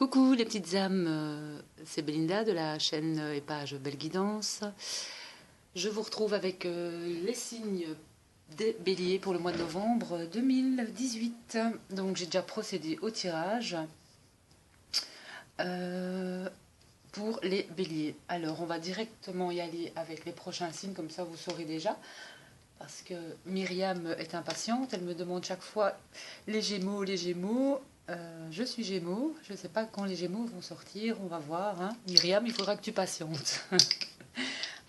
Coucou les petites âmes, c'est Belinda de la chaîne et page Belle Guidance. Je vous retrouve avec les signes des béliers pour le mois de novembre 2018. Donc j'ai déjà procédé au tirage pour les béliers. Alors on va directement y aller avec les prochains signes, comme ça vous saurez déjà. Parce que Myriam est impatiente, elle me demande chaque fois les Gémeaux, les Gémeaux. Je suis Gémeaux, je ne sais pas quand les Gémeaux vont sortir, on va voir. Hein. Myriam, il faudra que tu patientes.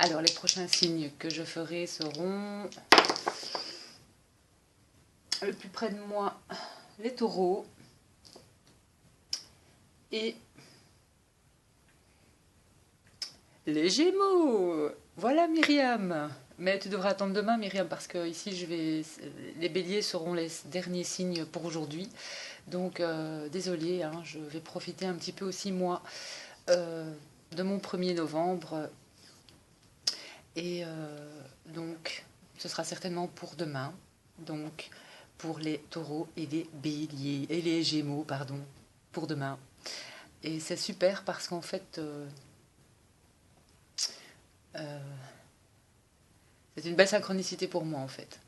Alors, les prochains signes que je ferai seront le plus près de moi, les Taureaux et les Gémeaux. Voilà Myriam. Mais tu devras attendre demain Myriam parce que ici les Béliers seront les derniers signes pour aujourd'hui. Donc désolée, hein, je vais profiter un petit peu aussi moi de mon 1er novembre. Et donc ce sera certainement pour demain. Donc pour les Taureaux et les Béliers et les Gémeaux, pardon, pour demain. Et c'est super parce qu'en fait c'est une belle synchronicité pour moi en fait.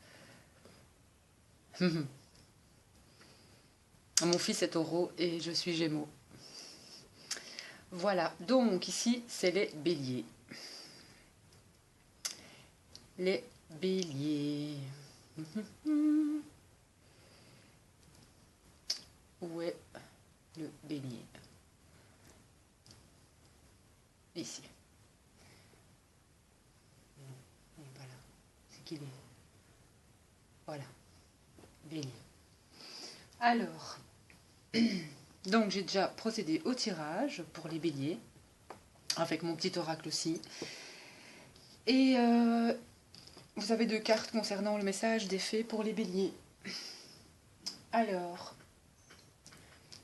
Mon fils est Taureau et je suis Gémeaux. Voilà, donc ici c'est les Béliers. Les Béliers. Où est le Bélier? Ici. Voilà, c'est qu'il est. Voilà, Bélier. Alors, donc j'ai déjà procédé au tirage pour les Béliers, avec mon petit oracle aussi. Et vous avez 2 cartes concernant le message des fées pour les Béliers. Alors,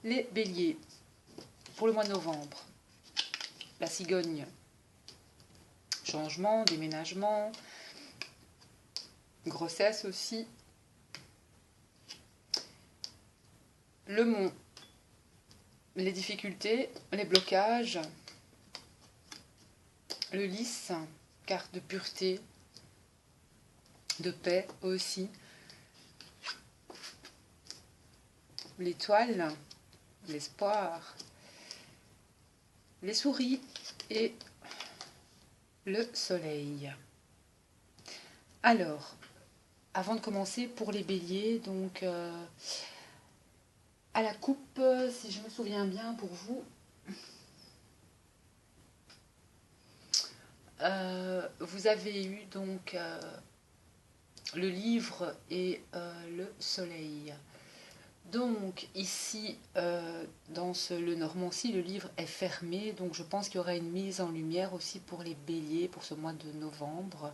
les Béliers, pour le mois de novembre, la cigogne, changement, déménagement, grossesse aussi, le mont, les difficultés, les blocages, le lys, carte de pureté, de paix aussi, l'étoile, l'espoir, les souris et le soleil. Alors, avant de commencer pour les béliers, donc à la coupe, si je me souviens bien pour vous, vous avez eu donc le livre et le soleil. Donc ici, dans le Normand-ci, le livre est fermé, donc je pense qu'il y aura une mise en lumière aussi pour les béliers pour ce mois de novembre.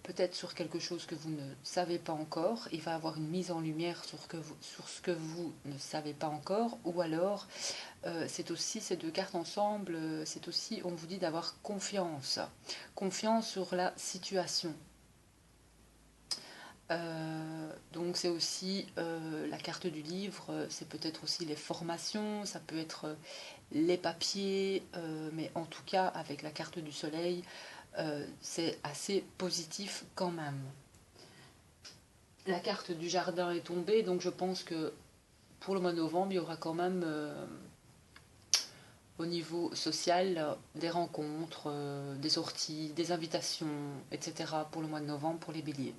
Peut-être sur quelque chose que vous ne savez pas encore, il va y avoir une mise en lumière sur ce que vous ne savez pas encore, ou alors c'est aussi ces 2 cartes ensemble, c'est aussi, on vous dit d'avoir confiance, confiance sur la situation. Donc c'est aussi la carte du livre, c'est peut-être aussi les formations, ça peut être les papiers, mais en tout cas avec la carte du soleil, c'est assez positif quand même. La carte du jardin est tombée, donc je pense que pour le mois de novembre, il y aura quand même au niveau social des rencontres, des sorties, des invitations, etc. pour le mois de novembre pour les béliers.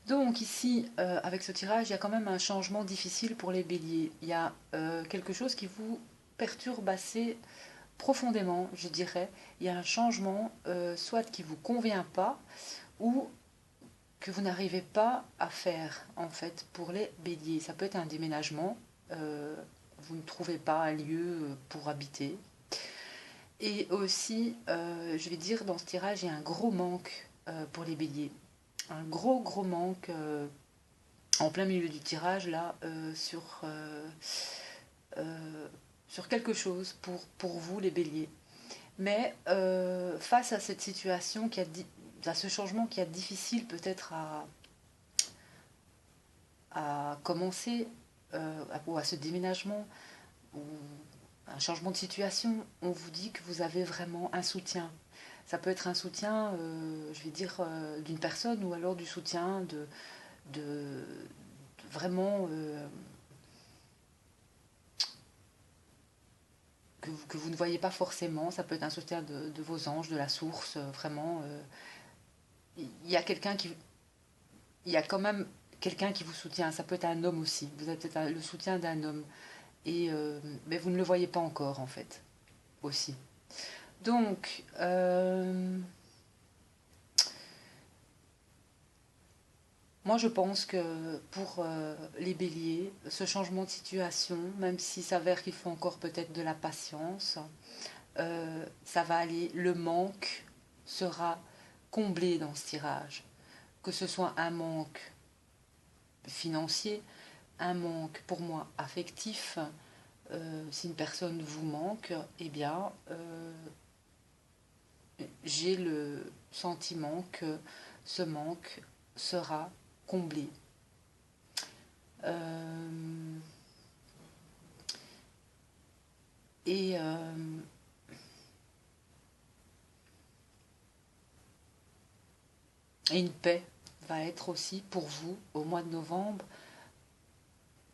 Donc ici, avec ce tirage, il y a quand même un changement difficile pour les béliers. Il y a quelque chose qui vous perturbe assez profondément, je dirais. Il y a un changement, soit qui ne vous convient pas, ou que vous n'arrivez pas à faire, en fait, pour les béliers. Ça peut être un déménagement, vous ne trouvez pas un lieu pour habiter. Et aussi, je vais dire, dans ce tirage, il y a un gros manque pour les béliers. Un gros manque en plein milieu du tirage là sur quelque chose pour vous les béliers. Mais face à cette situation à ce changement qui est difficile peut-être à commencer ou à ce déménagement, ou un changement de situation, on vous dit que vous avez vraiment un soutien. Ça peut être un soutien, je vais dire, d'une personne ou alors du soutien de vraiment que vous ne voyez pas forcément. Ça peut être un soutien de vos anges, de la source, vraiment. Il y a quelqu'un qui, il y a quand même quelqu'un qui vous soutient. Ça peut être un homme aussi. Vous avez peut-être le soutien d'un homme. Et mais vous ne le voyez pas encore en fait aussi. Donc moi je pense que pour les béliers, ce changement de situation, même s'il s'avère qu'il faut encore peut-être de la patience, ça va aller, le manque sera comblé dans ce tirage. Que ce soit un manque financier, un manque pour moi affectif, si une personne vous manque, eh bien, j'ai le sentiment que ce manque sera comblé. Et une paix va être aussi pour vous au mois de novembre,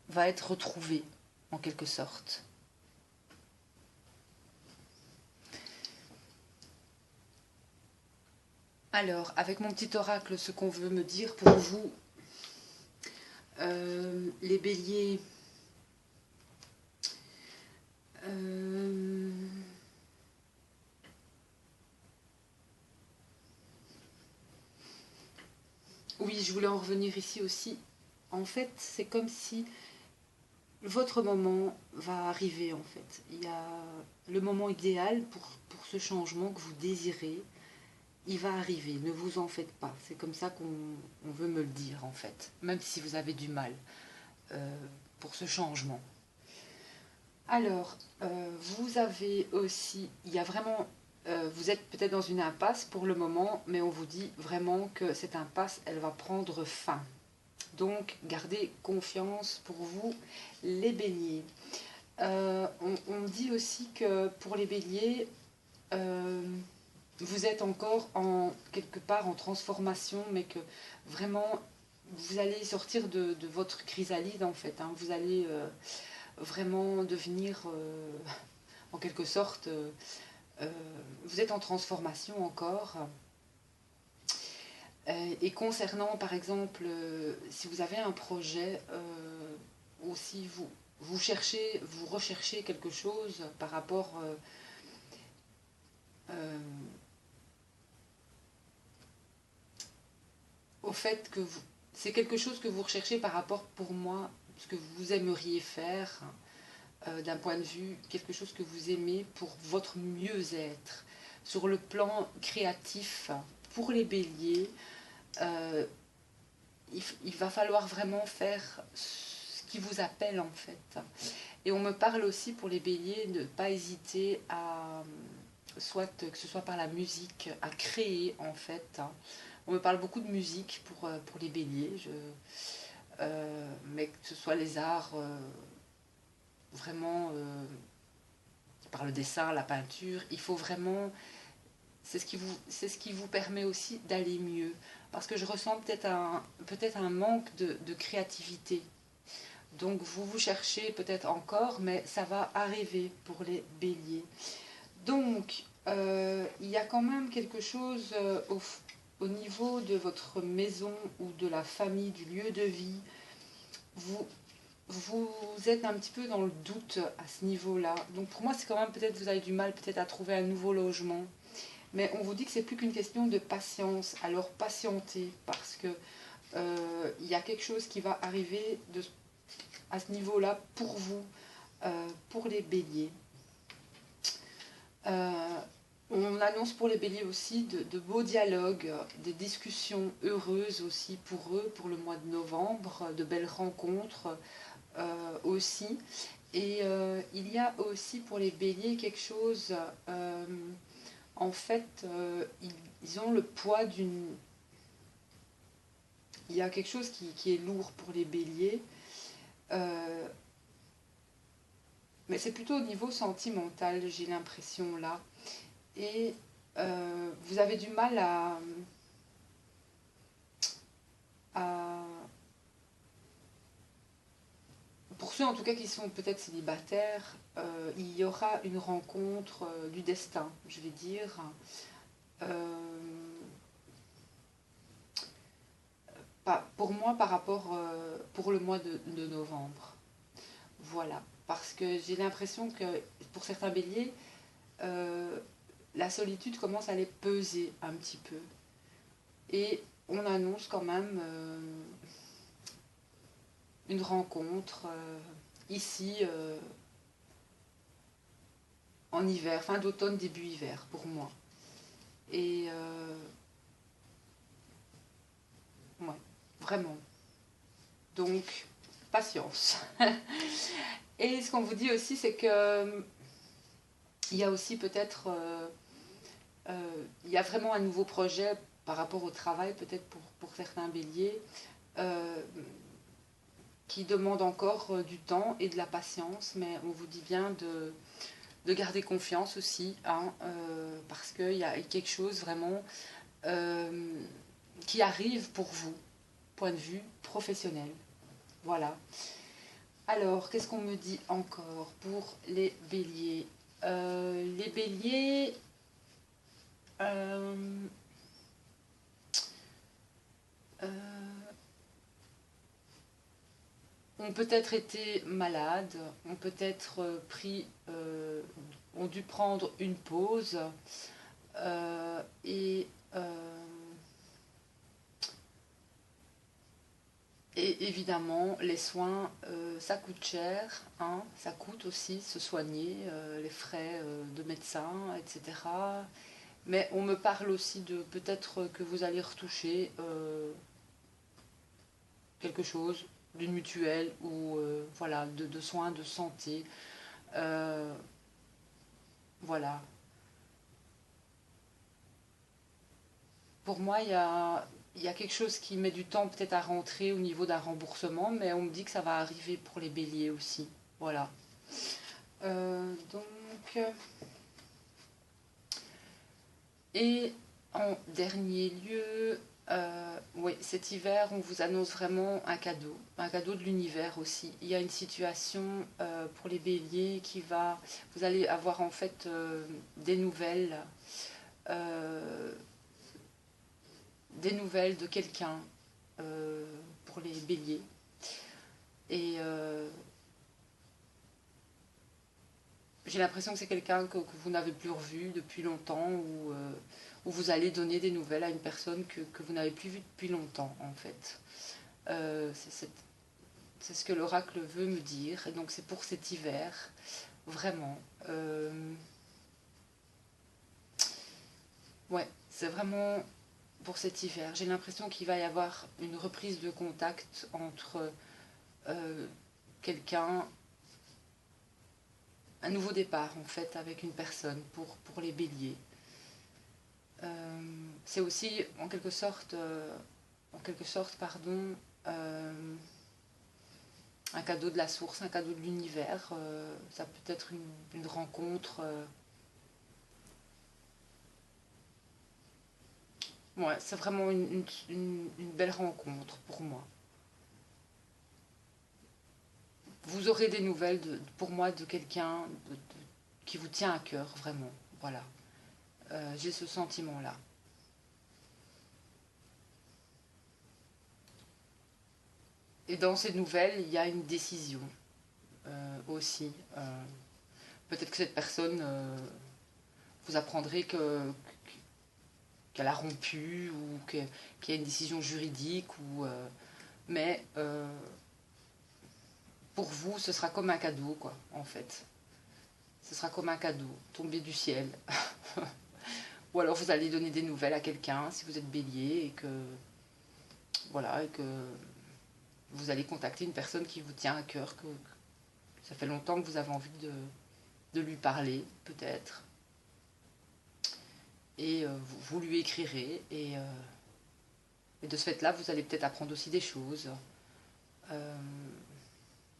va être retrouvée en quelque sorte. Alors, avec mon petit oracle, ce qu'on veut me dire pour vous, les béliers, oui, je voulais en revenir ici aussi. En fait, c'est comme si votre moment va arriver, en fait. Il y a le moment idéal pour ce changement que vous désirez. Il va arriver, ne vous en faites pas. C'est comme ça qu'on veut me le dire, en fait. Même si vous avez du mal pour ce changement. Alors, vous avez aussi, il y a vraiment, vous êtes peut-être dans une impasse pour le moment, mais on vous dit vraiment que cette impasse, elle va prendre fin. Donc, gardez confiance pour vous, les béliers. On dit aussi que pour les béliers, vous êtes encore quelque part en transformation, mais que vraiment, vous allez sortir de votre chrysalide, en fait. Hein. Vous allez vraiment devenir, en quelque sorte, vous êtes en transformation encore. Et concernant, par exemple, si vous avez un projet, ou si vous recherchez quelque chose par rapport au fait que c'est quelque chose que vous recherchez par rapport, pour moi, ce que vous aimeriez faire, d'un point de vue, quelque chose que vous aimez pour votre mieux-être. Sur le plan créatif, pour les béliers, euh, il va falloir vraiment faire ce qui vous appelle en fait. Et on me parle aussi pour les béliers de ne pas hésiter à, soit que ce soit par la musique, à créer en fait. On me parle beaucoup de musique pour les béliers, mais que ce soit les arts vraiment par le dessin, la peinture, il faut vraiment, c'est ce qui vous permet aussi d'aller mieux. Parce que je ressens peut-être un manque de créativité. Donc vous cherchez peut-être encore, mais ça va arriver pour les béliers. Donc il y a quand même quelque chose au niveau de votre maison ou de la famille, du lieu de vie. Vous, vous êtes un petit peu dans le doute à ce niveau-là. Donc pour moi, c'est quand même peut-être vous avez du mal peut-être à trouver un nouveau logement. Mais on vous dit que c'est plus qu'une question de patience. Alors patientez parce que il y a quelque chose qui va arriver à ce niveau-là pour vous, pour les béliers. On annonce pour les béliers aussi de beaux dialogues, des discussions heureuses aussi pour eux, pour le mois de novembre, de belles rencontres aussi. Et il y a aussi pour les béliers quelque chose, en fait, ils ont le poids d'une... Il y a quelque chose qui est lourd pour les béliers. Mais c'est plutôt au niveau sentimental, j'ai l'impression là. Et vous avez du mal à... Pour ceux en tout cas qui sont peut-être célibataires, il y aura une rencontre du destin, je vais dire. Euh, pour moi, par rapport pour le mois de novembre. Voilà. Parce que j'ai l'impression que pour certains béliers, euh, la solitude commence à les peser un petit peu. Et on annonce quand même une rencontre ici en hiver, fin d'automne, début hiver pour moi. Et ouais, vraiment. Donc, patience. Et ce qu'on vous dit aussi, c'est que il y a aussi peut-être, il y a vraiment un nouveau projet par rapport au travail, peut-être pour certains béliers, euh, qui demande encore du temps et de la patience, mais on vous dit bien de garder confiance aussi, hein, parce qu'il y a quelque chose vraiment euh, qui arrive pour vous, point de vue professionnel. Voilà. Alors, qu'est-ce qu'on me dit encore pour les béliers? Les béliers euh, euh, ont peut-être été malades, ont peut-être ont dû prendre une pause et et évidemment, les soins, ça coûte cher, hein, ça coûte aussi se soigner, les frais de médecin, etc. Mais on me parle aussi de peut-être que vous allez retoucher quelque chose d'une mutuelle ou voilà, de soins de santé. Euh, voilà. Pour moi, il y a quelque chose qui met du temps peut-être à rentrer au niveau d'un remboursement, mais on me dit que ça va arriver pour les béliers aussi. Voilà. Donc, et en dernier lieu, oui, cet hiver, on vous annonce vraiment un cadeau de l'univers aussi. Il y a une situation pour les béliers qui va, vous allez avoir en fait euh, des nouvelles de quelqu'un pour les béliers. Et j'ai l'impression que c'est quelqu'un que vous n'avez plus revu depuis longtemps ou vous allez donner des nouvelles à une personne que vous n'avez plus vue depuis longtemps en fait. C'est ce que l'oracle veut me dire et donc c'est pour cet hiver, vraiment. Ouais, c'est vraiment pour cet hiver. J'ai l'impression qu'il va y avoir une reprise de contact entre euh, quelqu'un, un nouveau départ en fait avec une personne pour les béliers. C'est aussi en quelque sorte, pardon, un cadeau de la source, un cadeau de l'univers. Ça peut être une rencontre. Ouais, c'est vraiment une belle rencontre pour moi. Vous aurez des nouvelles pour moi de quelqu'un qui vous tient à cœur, vraiment. Voilà. J'ai ce sentiment-là. Et dans ces nouvelles, il y a une décision aussi. Peut-être que cette personne, vous apprendrez qu'elle a rompu ou qu'il y a une décision juridique. Mais pour vous, ce sera comme un cadeau, quoi, en fait. Ce sera comme un cadeau tombé du ciel. Ou alors vous allez donner des nouvelles à quelqu'un si vous êtes bélier et que voilà et que vous allez contacter une personne qui vous tient à cœur, que ça fait longtemps que vous avez envie de lui parler, peut-être. Et vous lui écrirez. Et de ce fait-là, vous allez peut-être apprendre aussi des choses. Euh,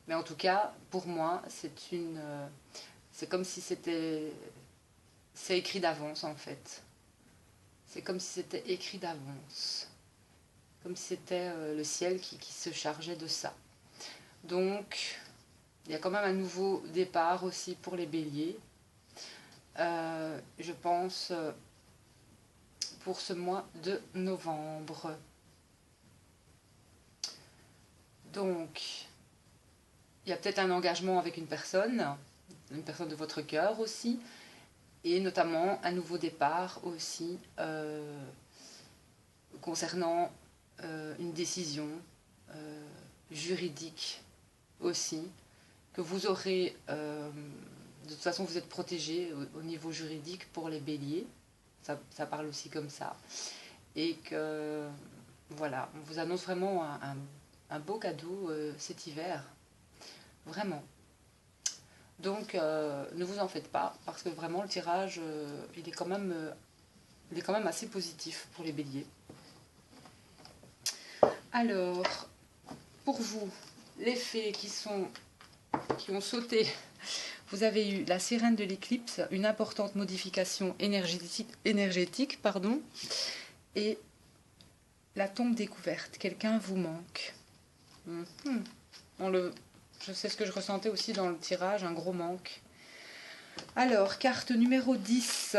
Mais en tout cas, pour moi, c'est comme si c'est écrit d'avance en fait. C'est comme si c'était écrit d'avance. Comme si c'était le ciel qui se chargeait de ça. Donc, il y a quand même un nouveau départ aussi pour les béliers. Je pense pour ce mois de novembre. Donc, il y a peut-être un engagement avec une personne de votre cœur aussi, et notamment un nouveau départ aussi concernant une décision juridique aussi, que vous aurez, de toute façon vous êtes protégé au niveau juridique pour les béliers, ça parle aussi comme ça, et que voilà, on vous annonce vraiment un beau cadeau cet hiver, vraiment. Donc ne vous en faites pas, parce que vraiment le tirage, il est quand même assez positif pour les béliers. Alors, pour vous, les fées qui ont sauté, vous avez eu la sirène de l'éclipse, une importante modification énergétique, et la tombe découverte, quelqu'un vous manque. Je sais ce que je ressentais aussi dans le tirage, un gros manque. Alors, carte numéro 10.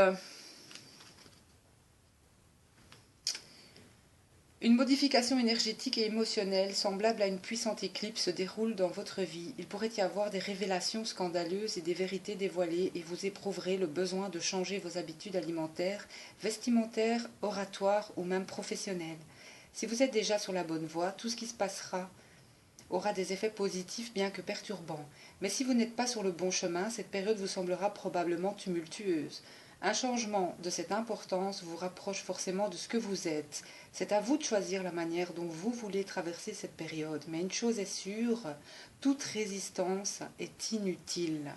Une modification énergétique et émotionnelle semblable à une puissante éclipse se déroule dans votre vie. Il pourrait y avoir des révélations scandaleuses et des vérités dévoilées et vous éprouverez le besoin de changer vos habitudes alimentaires, vestimentaires, oratoires ou même professionnelles. Si vous êtes déjà sur la bonne voie, tout ce qui se passera aura des effets positifs bien que perturbants. Mais si vous n'êtes pas sur le bon chemin, cette période vous semblera probablement tumultueuse. Un changement de cette importance vous rapproche forcément de ce que vous êtes. C'est à vous de choisir la manière dont vous voulez traverser cette période. Mais une chose est sûre, toute résistance est inutile.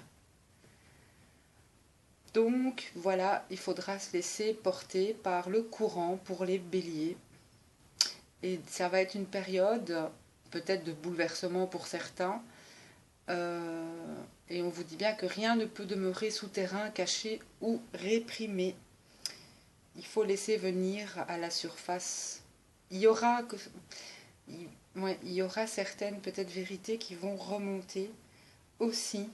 Donc voilà, il faudra se laisser porter par le courant pour les béliers. Et ça va être une période peut-être de bouleversement pour certains. Et on vous dit bien que rien ne peut demeurer souterrain, caché ou réprimé. Il faut laisser venir à la surface. Il y aura certaines peut-être vérités qui vont remonter aussi.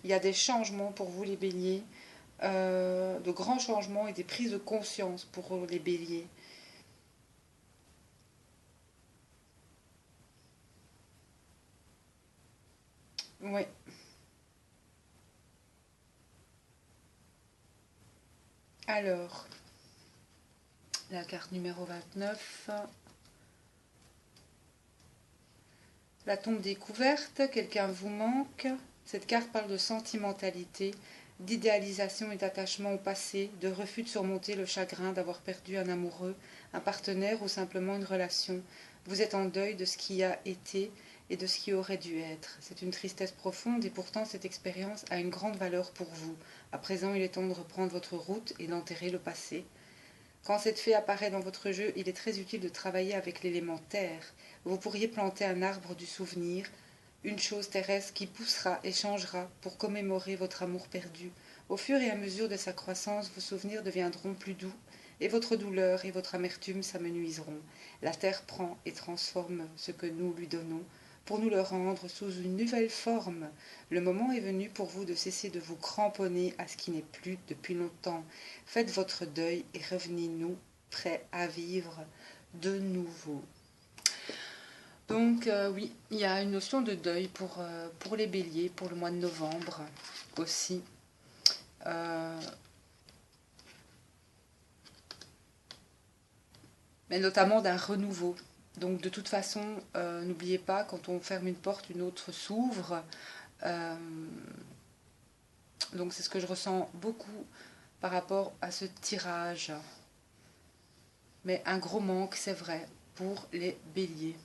Il y a des changements pour vous les béliers, de grands changements et des prises de conscience pour les béliers. Oui. Alors, la carte numéro 29. La tombe découverte, quelqu'un vous manque. Cette carte parle de sentimentalité, d'idéalisation et d'attachement au passé, de refus de surmonter le chagrin d'avoir perdu un amoureux, un partenaire ou simplement une relation. Vous êtes en deuil de ce qui a été et de ce qui aurait dû être. C'est une tristesse profonde et pourtant cette expérience a une grande valeur pour vous. À présent, il est temps de reprendre votre route et d'enterrer le passé. Quand cette fée apparaît dans votre jeu, il est très utile de travailler avec l'élément terre. Vous pourriez planter un arbre du souvenir, une chose terrestre qui poussera et changera pour commémorer votre amour perdu. Au fur et à mesure de sa croissance, vos souvenirs deviendront plus doux, et votre douleur et votre amertume s'amenuiseront. La terre prend et transforme ce que nous lui donnons, pour nous le rendre sous une nouvelle forme. Le moment est venu pour vous de cesser de vous cramponner à ce qui n'est plus depuis longtemps. Faites votre deuil et revenez-nous prêts à vivre de nouveau. Donc oui, il y a une notion de deuil pour les béliers, pour le mois de novembre aussi. Mais notamment d'un renouveau. Donc de toute façon, n'oubliez pas, quand on ferme une porte, une autre s'ouvre. Donc c'est ce que je ressens beaucoup par rapport à ce tirage. Mais un gros manque, c'est vrai, pour les béliers.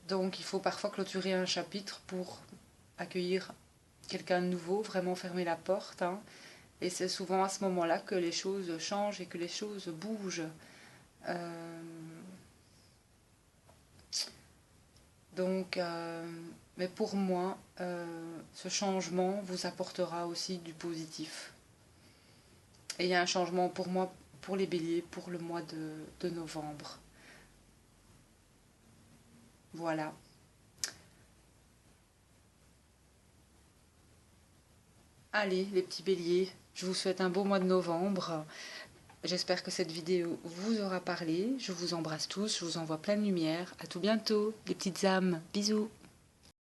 Donc il faut parfois clôturer un chapitre pour accueillir quelqu'un de nouveau, vraiment fermer la porte. Et c'est souvent à ce moment-là que les choses changent et que les choses bougent. Donc, mais pour moi, ce changement vous apportera aussi du positif. Et il y a un changement pour moi, pour les béliers, pour le mois de novembre. Voilà. Allez, les petits béliers, je vous souhaite un beau mois de novembre. J'espère que cette vidéo vous aura parlé. Je vous embrasse tous, je vous envoie plein de lumière. À tout bientôt, les petites âmes. Bisous.